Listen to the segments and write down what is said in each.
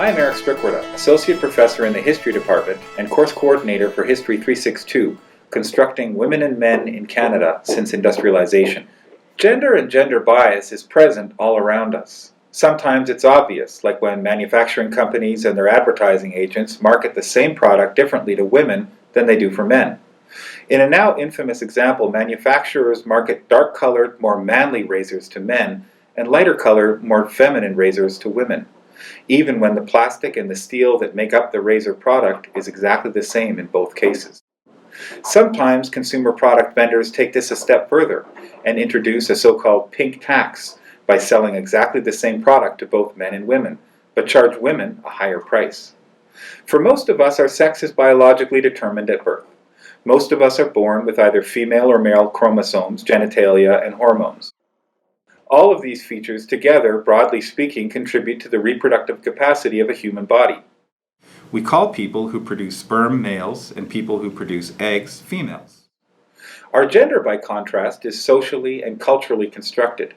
I'm Eric Strickwerda, Associate Professor in the History Department and Course Coordinator for History 362, Constructing Women and Men in Canada Since Industrialization. Gender and gender bias is present all around us. Sometimes it's obvious, like when manufacturing companies and their advertising agents market the same product differently to women than they do for men. In a now infamous example, manufacturers market dark-colored, more manly razors to men and lighter-colored, more feminine razors to women, even when the plastic and the steel that make up the razor product is exactly the same in both cases. Sometimes consumer product vendors take this a step further and introduce a so-called pink tax by selling exactly the same product to both men and women, but charge women a higher price. For most of us, our sex is biologically determined at birth. Most of us are born with either female or male chromosomes, genitalia, and hormones. All of these features together, broadly speaking, contribute to the reproductive capacity of a human body. We call people who produce sperm males and people who produce eggs females. Our gender, by contrast, is socially and culturally constructed.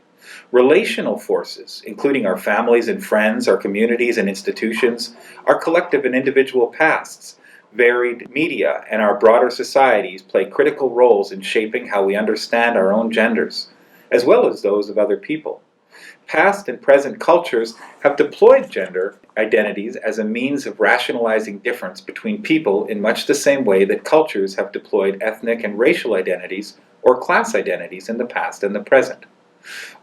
Relational forces, including our families and friends, our communities and institutions, our collective and individual pasts, varied media, and our broader societies play critical roles in shaping how we understand our own genders, as well as those of other people. Past and present cultures have deployed gender identities as a means of rationalizing difference between people in much the same way that cultures have deployed ethnic and racial identities or class identities in the past and the present.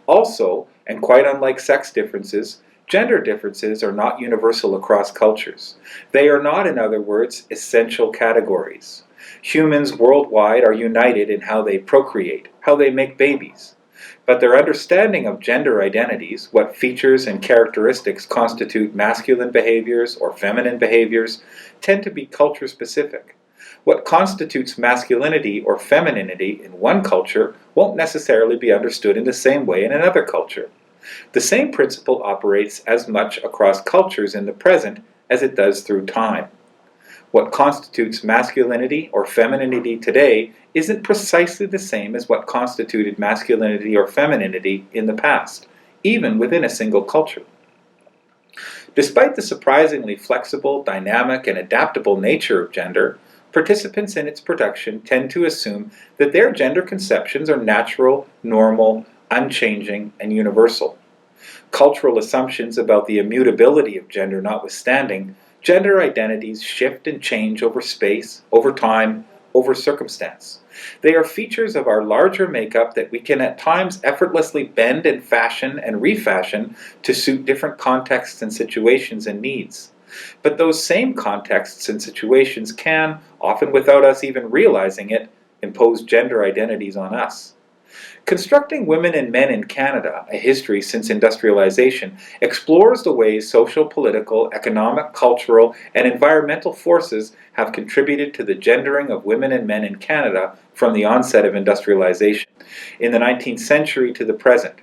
Also, and quite unlike sex differences, gender differences are not universal across cultures. They are not, in other words, essential categories. Humans worldwide are united in how they procreate, how they make babies. But their understanding of gender identities, what features and characteristics constitute masculine behaviors or feminine behaviors, tend to be culture-specific. What constitutes masculinity or femininity in one culture won't necessarily be understood in the same way in another culture. The same principle operates as much across cultures in the present as it does through time. What constitutes masculinity or femininity today isn't precisely the same as what constituted masculinity or femininity in the past, even within a single culture. Despite the surprisingly flexible, dynamic, and adaptable nature of gender, participants in its production tend to assume that their gender conceptions are natural, normal, unchanging, and universal. Cultural assumptions about the immutability of gender notwithstanding, gender identities shift and change over space, over time, over circumstance. They are features of our larger makeup that we can at times effortlessly bend and fashion and refashion to suit different contexts and situations and needs. But those same contexts and situations can, often without us even realizing it, impose gender identities on us. Constructing Women and Men in Canada, a history since industrialization, explores the ways social, political, economic, cultural, and environmental forces have contributed to the gendering of women and men in Canada from the onset of industrialization, in the 19th century to the present.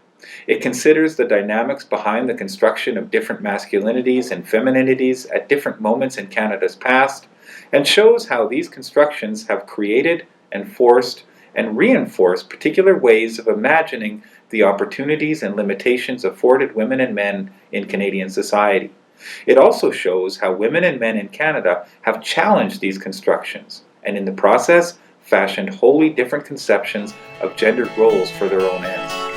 It considers the dynamics behind the construction of different masculinities and femininities at different moments in Canada's past, and shows how these constructions have created, enforced, and reinforce particular ways of imagining the opportunities and limitations afforded women and men in Canadian society. It also shows how women and men in Canada have challenged these constructions, and in the process, fashioned wholly different conceptions of gendered roles for their own ends.